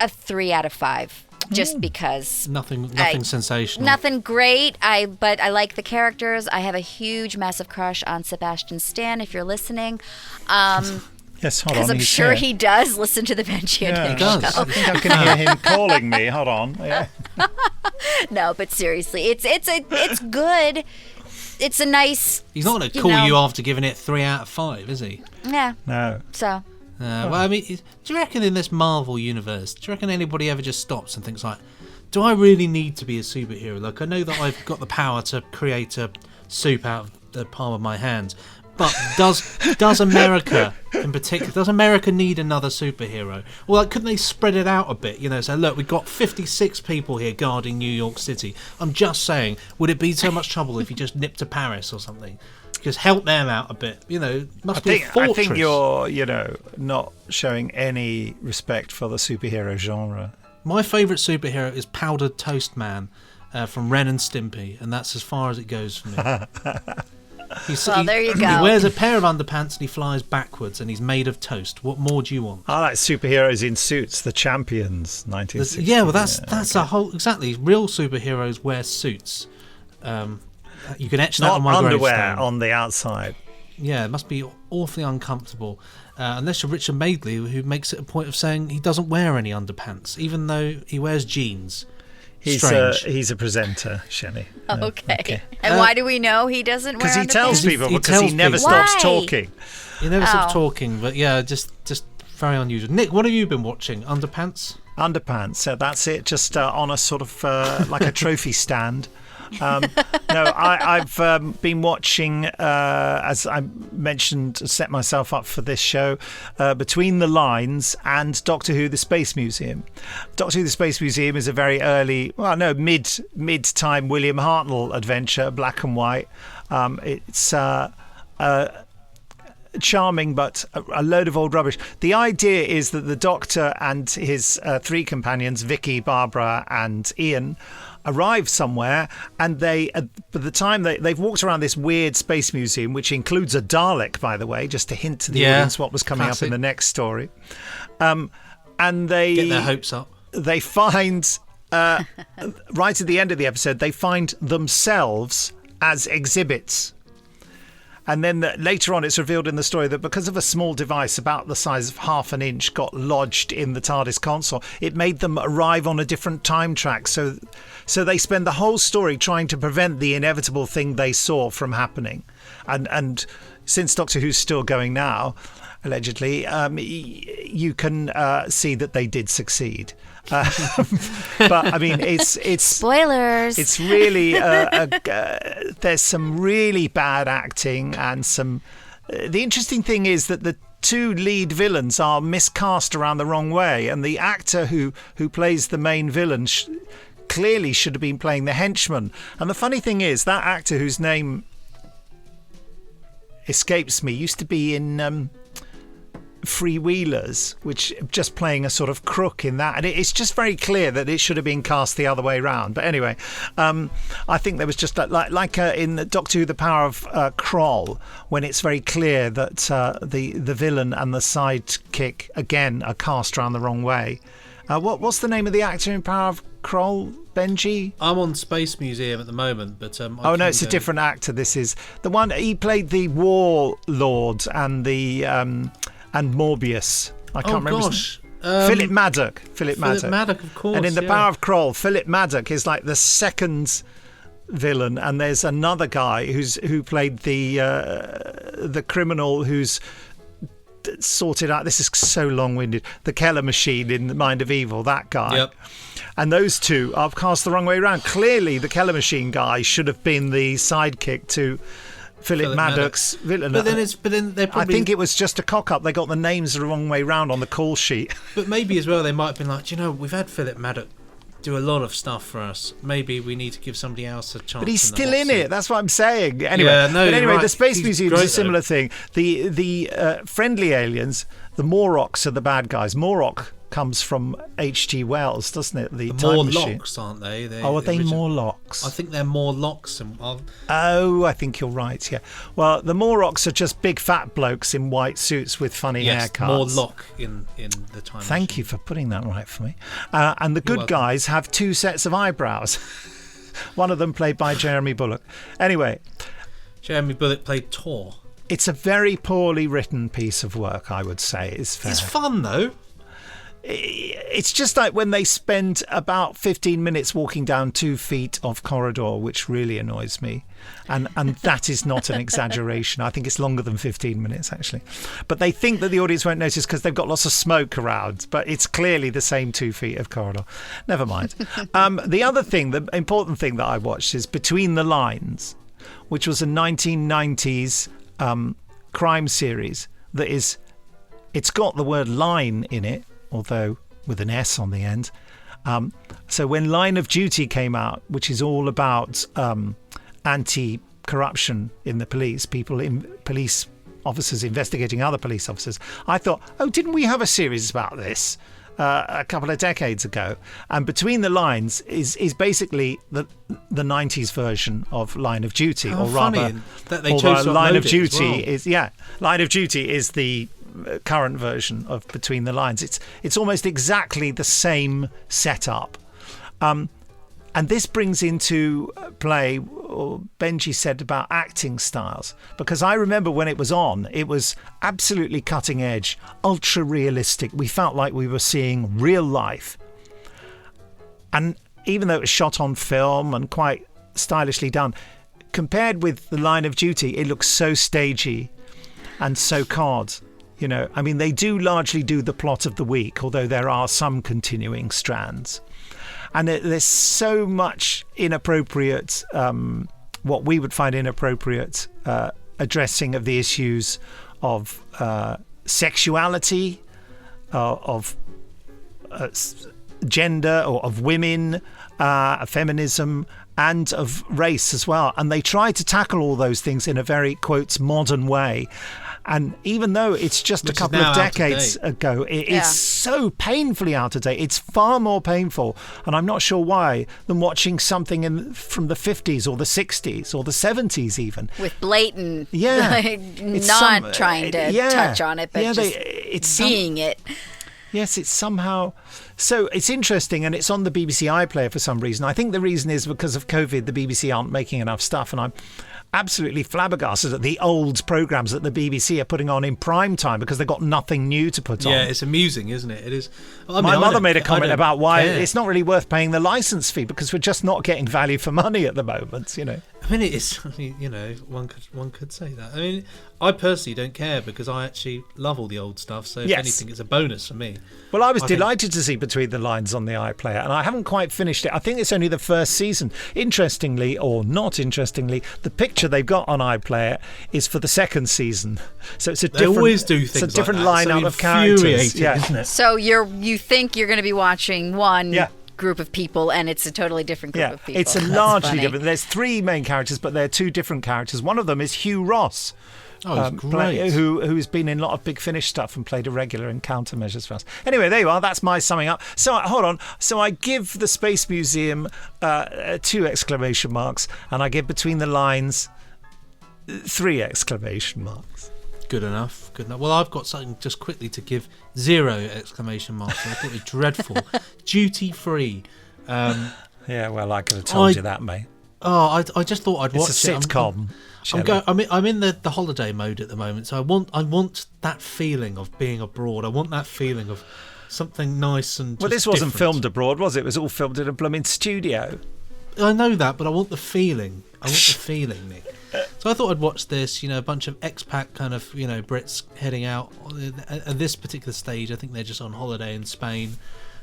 a 3 out of 5. Just because nothing sensational, nothing great. But I like the characters. I have a huge, massive crush on Sebastian Stan. If you're listening, yes, hold on. Because I'm sure he does listen to the Benji and Nick show. I think I can hear him calling me. Hold on. Yeah. No, but seriously, it's good. It's a nice. He's not going to call you after giving it 3 out of 5, is he? Yeah. No. So. Well, I mean, do you reckon in this Marvel universe, do you reckon anybody ever just stops and thinks like, do I really need to be a superhero? Like, I know that I've got the power to create a soup out of the palm of my hand, but does America in particular, does America need another superhero? Well, like, couldn't they spread it out a bit? You know, so look, we've got 56 people here guarding New York City. I'm just saying, would it be so much trouble if you just nipped to Paris or something? Just help them out a bit, must be a fortress. I think you're, not showing any respect for the superhero genre. My favourite superhero is Powdered Toast Man from Ren and Stimpy, and that's as far as it goes for me. There you go. He wears a pair of underpants and he flies backwards, and he's made of toast. What more do you want? I like superheroes in suits, the Champions, 1960. Yeah, well, that's a whole exactly. Real superheroes wear suits. You can etch that on my underwear gravestone. On the outside. Yeah, it must be awfully uncomfortable. Unless you're Richard Madeley, who makes it a point of saying he doesn't wear any underpants, even though he wears jeans. He's a presenter, Shelley. Okay. And why do we know he doesn't wear underpants? Because he tells people, because he never people. stops talking. He never stops talking, but yeah, just very unusual. Nick, what have you been watching? Underpants? Underpants, that's it. Just on a sort of like a trophy stand. No, I've been watching, as I mentioned, set myself up for this show, Between the Lines and Doctor Who: The Space Museum. Doctor Who: The Space Museum is a very early, mid-time William Hartnell adventure, black and white. It's charming, but a load of old rubbish. The idea is that the Doctor and his three companions, Vicky, Barbara and Ian, arrive somewhere, and by the time they've walked around this weird space museum, which includes a Dalek, by the way, just to hint to the audience what was coming up in the next story, and they get their hopes up. They find right at the end of the episode, they find themselves as exhibits. And then later on, it's revealed in the story that because of a small device about the size of half an inch got lodged in the TARDIS console, it made them arrive on a different time track. So they spend the whole story trying to prevent the inevitable thing they saw from happening. And since Doctor Who's still going now, allegedly, you can see that they did succeed. But I mean, it's spoilers. It's really there's some really bad acting and some. The interesting thing is that the two lead villains are miscast around the wrong way, and the actor who plays the main villain clearly should have been playing the henchman. And the funny thing is that actor whose name escapes me used to be in Freewheelers, which just playing a sort of crook in that, and it's just very clear that it should have been cast the other way around. But anyway, I think there was just like in Doctor Who: The Power of Kroll, when it's very clear that the villain and the sidekick again are cast around the wrong way. What's the name of the actor in Power of Kroll, Benji? I'm on Space Museum at the moment, but it's a different actor. This is the one he played the Warlord and the and Morbius. I can't remember. Gosh. Philip Maddock. Philip Maddock, of course. And in The Power of Kroll, Philip Maddock is like the second villain, and there's another guy who played the criminal who's sorted out. This is so long-winded. The Keller machine in The Mind of Evil. That guy. Yep. And those two are cast the wrong way around. Clearly, the Keller machine guy should have been the sidekick to Philip Maddock's villain. But then they probably... I think it was just a cock-up. They got the names the wrong way round on the call sheet. But maybe as well they might have been like, we've had Philip Maddock do a lot of stuff for us. Maybe we need to give somebody else a chance. But he's still in it. That's what I'm saying. Anyway, right. The Space Museum is a similar thing. The friendly aliens, the Morlocks, are the bad guys. Morlock comes from H.G. Wells, doesn't it? The Time Machine. Morlocks, aren't they? Are they Morlocks? I think they're Morlocks. I think you're right, yeah. Well, the Morlocks are just big fat blokes in white suits with funny haircuts. Morlock in the Time Machine. Thank you for putting that right for me. And the good guys have two sets of eyebrows. One of them played by Jeremy Bulloch. Anyway. Jeremy Bulloch played Tor. It's a very poorly written piece of work, I would say. It's fair. It's fun, though. It's just like when they spend about 15 minutes walking down 2 feet of corridor, which really annoys me. And that is not an exaggeration. I think it's longer than 15 minutes, actually. But they think that the audience won't notice because they've got lots of smoke around. But it's clearly the same 2 feet of corridor. Never mind. The other thing, the important thing that I watched is Between the Lines, which was a 1990s crime series that is... It's got the word line in it, although with an S on the end. So when Line of Duty came out, which is all about anti-corruption in the police, police officers investigating other police officers, I thought, didn't we have a series about this a couple of decades ago? And Between the Lines is basically the 90s version of Line of Duty, or rather, that they chose to Line of Duty Line of Duty is the current version of Between the Lines. It's almost exactly the same setup, and this brings into play what Benji said about acting styles, because I remember when it was on, it was absolutely cutting edge, ultra realistic. We felt like we were seeing real life, and even though it was shot on film and quite stylishly done, compared with the Line of Duty, it looks so stagey and so cod. I mean, they do largely do the plot of the week, although there are some continuing strands. And there's so much inappropriate, what we would find inappropriate addressing of the issues of sexuality, of gender, or of women, feminism, and of race as well. And they try to tackle all those things in a very, quotes, modern way. And even though it's just a couple of decades ago, it's so painfully out of date. It's far more painful, and I'm not sure why, than watching something from the 50s or the 60s or the 70s even. With blatant, trying to touch on it, but just being it. Yes, it's somehow... So it's interesting, and it's on the BBC iPlayer for some reason. I think the reason is because of COVID, the BBC aren't making enough stuff, and I'm absolutely flabbergasted at the old programmes that the BBC are putting on in prime time because they've got nothing new to put on. Yeah, it's amusing, isn't it? It is. My mother made a comment about why it's not really worth paying the licence fee because we're just not getting value for money at the moment, you know. I mean, it is. I mean, you know, one could say that. I mean, I personally don't care because I actually love all the old stuff. So if anything, it's a bonus for me. Well, I was delighted to see Between the Lines on the iPlayer, and I haven't quite finished it. I think it's only the first season. Interestingly, or not interestingly, the picture they've got on iPlayer is for the second season. So it's they always do things it's a different like that. lineup of characters. Isn't it? So you think you're going to be watching one group of people, and it's a totally different group of people. It's a largely different. There's three main characters, but they're two different characters. One of them is Hugh Ross. Oh, great. Who's been in a lot of Big Finish stuff and played a regular in Countermeasures for us. Anyway, there you are. That's my summing up. So, hold on. So I give the Space Museum 2 exclamation marks, and I give Between the Lines 3 exclamation marks. Good enough. Well, I've got something just quickly to give 0 exclamation marks. I thought it was dreadful. Duty Free. Yeah, well, I could have told you that, mate. Oh, I just thought I'd watch it. It's a sitcom. I'm in the holiday mode at the moment, so I want that feeling of being abroad. I want that feeling of something nice and. Well, this wasn't filmed abroad, was it? It was all filmed in a blooming studio. I know that, but I want the feeling. Nick. So I thought I'd watch this. You know, a bunch of expat kind of Brits heading out. At this particular stage, I think they're just on holiday in Spain.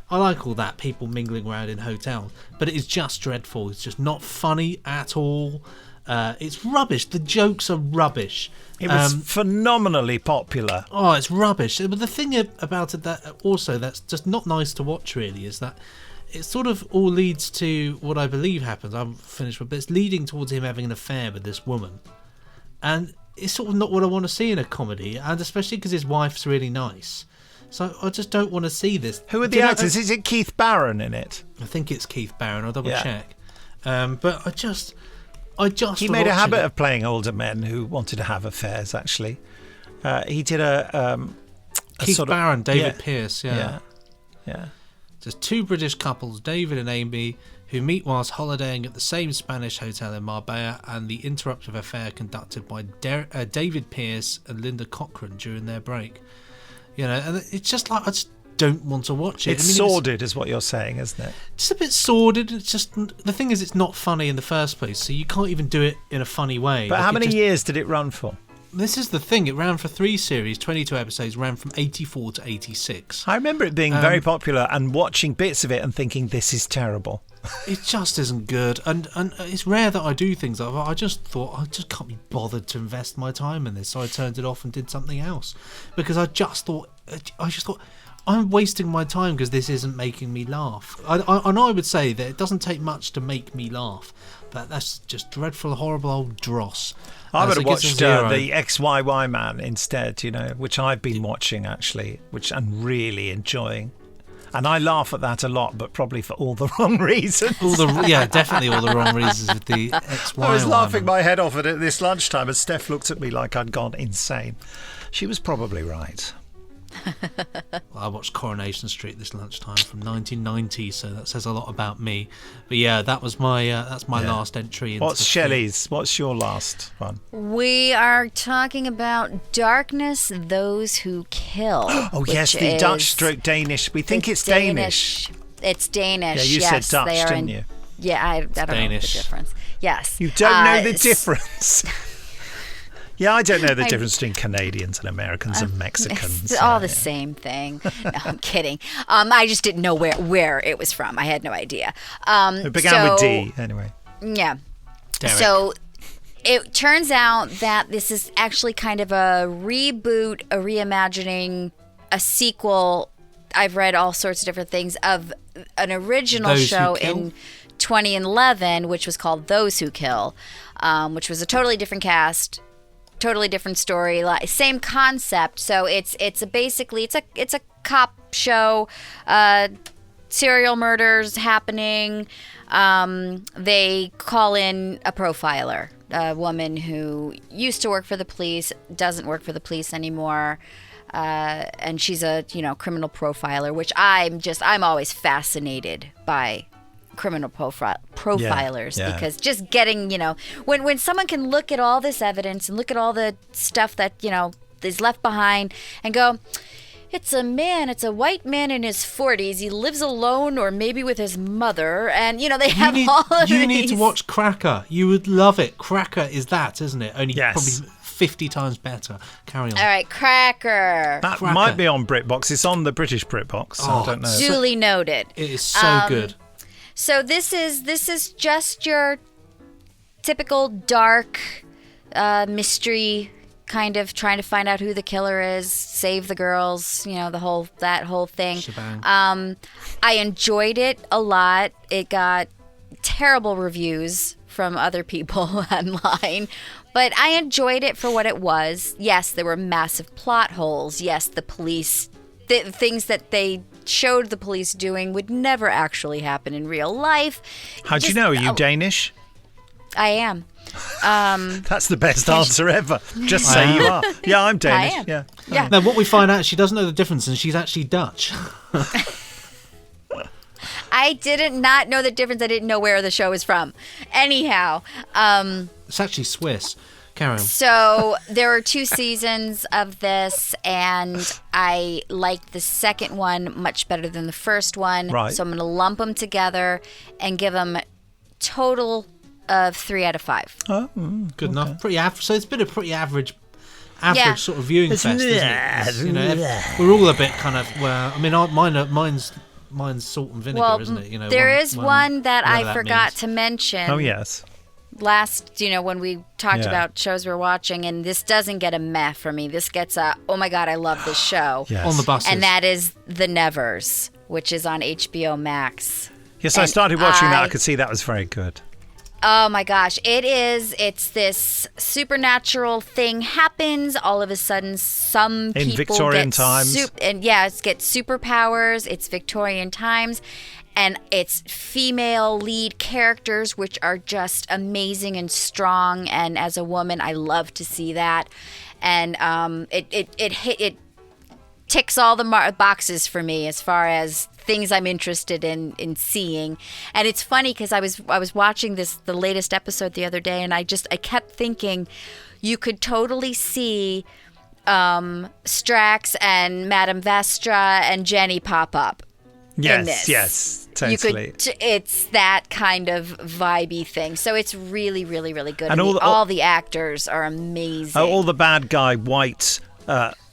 I like all that, people mingling around in hotels, but it is just dreadful. It's just not funny at all. It's rubbish. The jokes are rubbish. It was phenomenally popular. Oh, it's rubbish. But the thing about it that's just not nice to watch really is that it sort of all leads to what I believe happens. I'm finished with, but it's leading towards him having an affair with this woman, and it's sort of not what I want to see in a comedy, and especially because his wife's really nice. So I just don't want to see this. Who are the actors? Is it Keith Barron in it? I think it's Keith Barron. I'll double check. But I just he made a habit of playing older men who wanted to have affairs. Actually, he did Keith Barron, David Pearce. Yeah. There's 2 British couples, David and Amy, who meet whilst holidaying at the same Spanish hotel in Marbella, and the interruptive affair conducted by David Pearce and Linda Cochran during their break. And it's just like I just don't want to watch it. It's sordid, is what you're saying, isn't it? Just a bit sordid. It's just the thing is, it's not funny in the first place, so you can't even do it in a funny way. But how many years did it run for? This is the thing. It ran for 3 series, 22 episodes, ran from 84 to 86. I remember it being very popular and watching bits of it and thinking, this is terrible. It just isn't good. And it's rare that I do things like that. I just thought, I just can't be bothered to invest my time in this. So I turned it off and did something else. Because I just thought, I'm wasting my time because this isn't making me laugh. And I would say that it doesn't take much to make me laugh. That's just dreadful, horrible old dross. I would have watched the XYY Man instead, which I've been watching actually, which I'm really enjoying. And I laugh at that a lot, but probably for all the wrong reasons. Definitely all the wrong reasons with the XYY. I was laughing my head off at it this lunchtime as Steph looked at me like I'd gone insane. She was probably right. I watched Coronation Street this lunchtime from 1990, so that says a lot about me. But yeah, that was my last entry. Into What's Shelley's? What's your last one? We are talking about Darkness, Those Who Kill. Oh yes, the Dutch/Danish. We think it's Danish. It's Danish. Yeah, you said Dutch, didn't you? Yeah, I don't know the difference. Yes. You don't know the difference. Yeah, I don't know the difference between Canadians and Americans and Mexicans. It's all the same thing. No, I'm kidding. I just didn't know where it was from. I had no idea. It began with D, anyway. Yeah. Derek. So it turns out that this is actually kind of a reboot, a reimagining, a sequel. I've read all sorts of different things of an original Those Who show Kill? in 2011, which was called Those Who Kill, which was a totally different cast, totally different story, same concept. So it's a cop show, serial murders happening. They call in a profiler, a woman who used to work for the police, doesn't work for the police anymore. And she's a, criminal profiler, which I'm always fascinated by criminal profilers Yeah. because just getting, when someone can look at all this evidence and look at all the stuff that, is left behind and go, it's a white man in his 40s. He lives alone or maybe with his mother. And, they have all of these. You need to watch Cracker. You would love it. Cracker is that, isn't it? Only Yes. probably 50 times better. Carry on. All right, Cracker. That Cracker. might be on BritBox. It's on the British BritBox. So I don't know. Duly noted. It is so good. So this is just your typical dark mystery, kind of trying to find out who the killer is, save the girls, that whole thing. Shebang. I enjoyed it a lot. It got terrible reviews from other people online, but I enjoyed it for what it was. Yes, there were massive plot holes. Yes, the police, the things that they showed the police doing would never actually happen in real life. How'd you know? Are you Danish? I am. That's the best answer ever. Just say you are. Yeah, I'm Danish. I am. Yeah. Yeah. Now, what we find out, she doesn't know the difference, and she's actually Dutch. I did not know the difference. I didn't know where the show is from. Anyhow, It's actually Swiss. Carry on. so there are 2 seasons of this, and I liked the second one much better than the first one. Right. So I'm going to lump them together and give them total of 3 out of 5. Oh, Good enough. Pretty average. So it's been a pretty average Yeah. sort of viewing It's fest, isn't it? It's, we're all a bit kind of, mine's salt and vinegar, Well, isn't it? there is one that whatever I that forgot means. to mention. Oh, yes. Last, when we talked Yeah. about shows we're watching, and this doesn't get a meh for me. This gets a, oh my God, I love this show. Yes. On the buses. And that is The Nevers, which is on HBO Max. Yes, I and started watching that. I I- could see that was very good. Oh my gosh, it's this supernatural thing happens. All of a sudden, some In people Victorian get times. get superpowers. It's Victorian times. And it's female lead characters, which are just amazing and strong. And as a woman, I love to see that. And it ticks all the boxes for me as far as things I'm interested in seeing. And it's funny because I was watching the latest episode the other day, and I kept thinking you could totally see Strax and Madame Vestra and Jenny pop up. In this. Yes, totally. It's that kind of vibey thing. So it's really, really, really good. And And all all the actors are amazing. All the bad guy white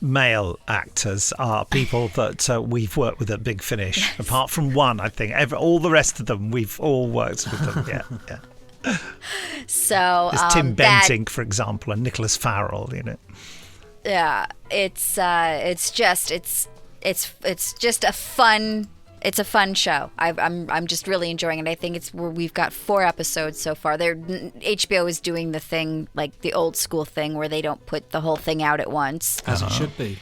male actors are people that we've worked with at Big Finish. Apart from one, I think. All the rest of them, we've all worked with them. Yeah. So There's Tim that- Benting, for example, and Nicholas Farrell. Yeah, it's just a fun. It's a fun show. I'm just really enjoying it. I think we've got 4 episodes so far. HBO is doing the thing, like the old school thing, where they don't put the whole thing out at once. As it should be.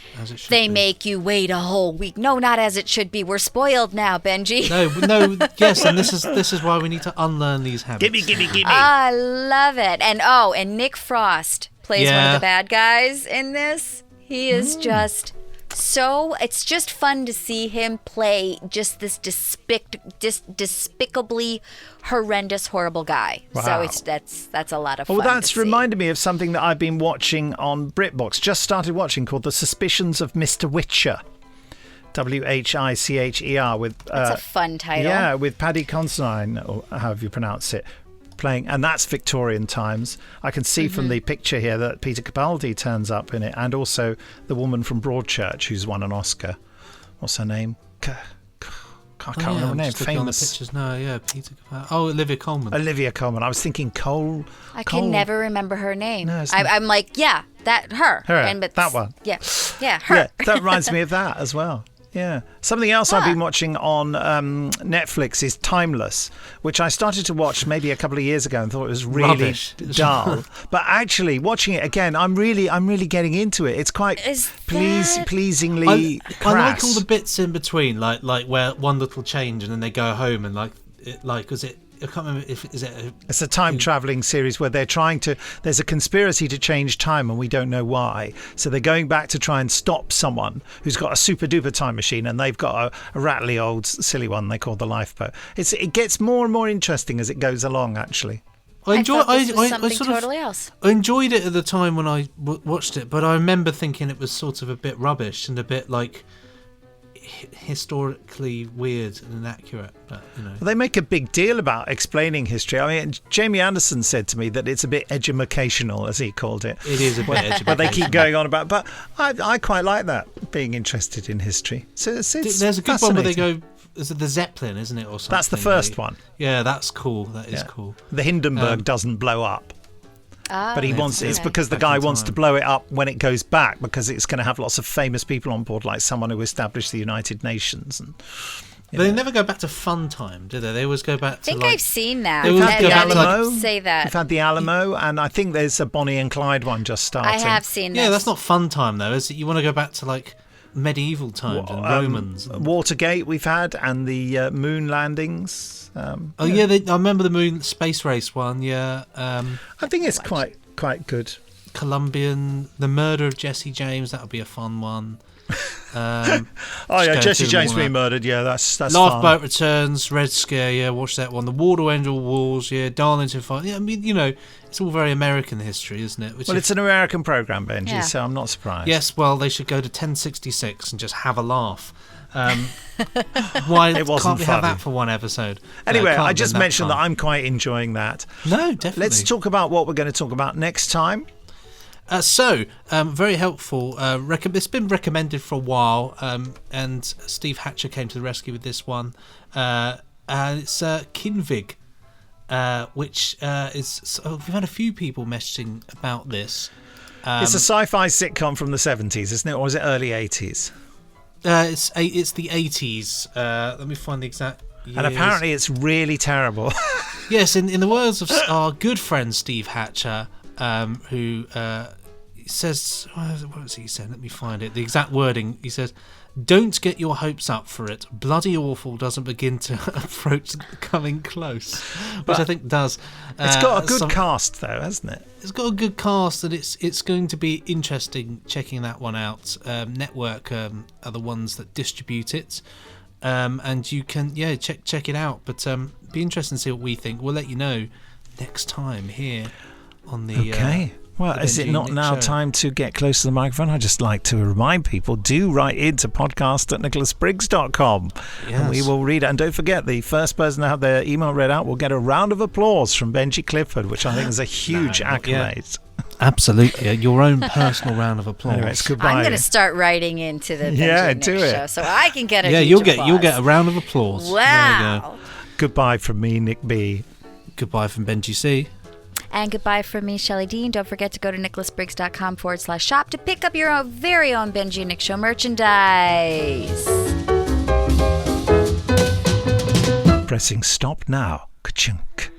They make you wait a whole week. No, not as it should be. We're spoiled now, Benji. No, yes, and this is why we need to unlearn these habits. Gimme. I love it. And Nick Frost plays one of Yeah. the bad guys in this. He is just so, it's just fun to see him play just this despicably horrendous, horrible guy. Wow. So that's a lot of fun. Well, that's to see. reminded me of something that I've been watching on BritBox. Just started watching, called The Suspicions of Mr. Witcher. Whicher with It's a fun title. Yeah, with Paddy Considine, or however you pronounce it. playing, and that's Victorian times. I can see from the picture here that Peter Capaldi turns up in it, and also the woman from Broadchurch who's won an Oscar. What's her name? I can't remember her name. Famous. On the pictures. No, yeah, Peter Capaldi. Oh, Olivia Colman. Olivia Colman. I was thinking Cole. I can never remember her name. No, I'm like, yeah, her. But that one. Yeah, her. Yeah, that reminds me of that as well. Yeah. Something else I've been watching on Netflix is Timeless, which I started to watch maybe a couple of years ago and thought it was really dull. But actually, watching it again, I'm really getting into it. It's quite pleasingly crass. I like all the bits in between, like where one little change and then they go home and I can't remember it's a time traveling series where there's a conspiracy to change time and we don't know why. So they're going back to try and stop someone who's got a super duper time machine, and they've got a rattly old silly one they call the lifeboat. It gets more and more interesting as it goes along, actually. I enjoyed it at the time when I watched it, but I remember thinking it was sort of a bit rubbish and a bit like historically weird and inaccurate, but Well, they make a big deal about explaining history. I mean, Jamie Anderson said to me that it's a bit edumacational, as he called it. It is a bit edumacational. But they keep going on about. But I quite like that, being interested in history. So it's there's a good one where they go. Is it the Zeppelin, isn't it, or something? That's the first one. Yeah, that's cool. That is cool. The Hindenburg doesn't blow up. But it's because the guy wants to blow it up when it goes back, because it's going to have lots of famous people on board, like someone who established the United Nations. And they never go back to fun time, do they? They always go back to. I think I've seen that. We've had the Alamo. Say that. We've had the Alamo, and I think there's a Bonnie and Clyde one just starting. I have seen that. Yeah, that's not fun time though, is it? You want to go back to like medieval times and Romans. Watergate we've had, and the moon landings. I remember the moon space race one. Yeah, I think it's quite good. Colombian, the murder of Jesse James, that would be a fun one. Jesse James being murdered. Yeah, that's Lifeboat fun. Returns, Red Scare. Yeah, watch that one. The War to End All Wars. Yeah, Darlington Fire. Yeah, I mean, it's all very American history, isn't it? It's an American program, Benji, so I'm not surprised. Yes, well, they should go to 1066 and just have a laugh. Why it wasn't can't we have funny. that for one episode? Anyway, I just mentioned that I'm quite enjoying that. No, definitely. Let's talk about what we're going to talk about next time. Very helpful. It's been recommended for a while, and Steve Hatcher came to the rescue with this one. It's Kinvig, which is. We've had a few people messaging about this. It's a sci-fi sitcom from the 70s, isn't it, or is it early 80s? It's the 80s. Let me find the exact years. And apparently it's really terrible. Yes, in the words of our good friend Steve Hatcher, who says, what does he say? Let me find it. The exact wording. He says, "Don't get your hopes up for it. Bloody awful doesn't begin to approach coming close," which I think does. It's got a good cast, though, hasn't it? It's got a good cast, and it's going to be interesting checking that one out. Network are the ones that distribute it, and you can check it out. But be interesting to see what we think. We'll let you know next time here on the. Okay. Well, is it not now time to get close to the microphone? I'd just like to remind people, do write into podcast@nicholasbriggs.com. Yes. And we will read it. And don't forget, the first person to have their email read out will get a round of applause from Benji Clifford, which I think is a huge accolade. Absolutely. Your own personal round of applause. Anyway, it's goodbye. I'm going to start writing into the Benji do Nick it. show so I can get a you'll get a round of applause. Wow. Goodbye from me, Nick B. Goodbye from Benji C. And goodbye from me, Shelley Dean. Don't forget to go to nicholasbriggs.com/shop to pick up your very own Benji and Nick Show merchandise. Pressing stop now. Ka-chunk.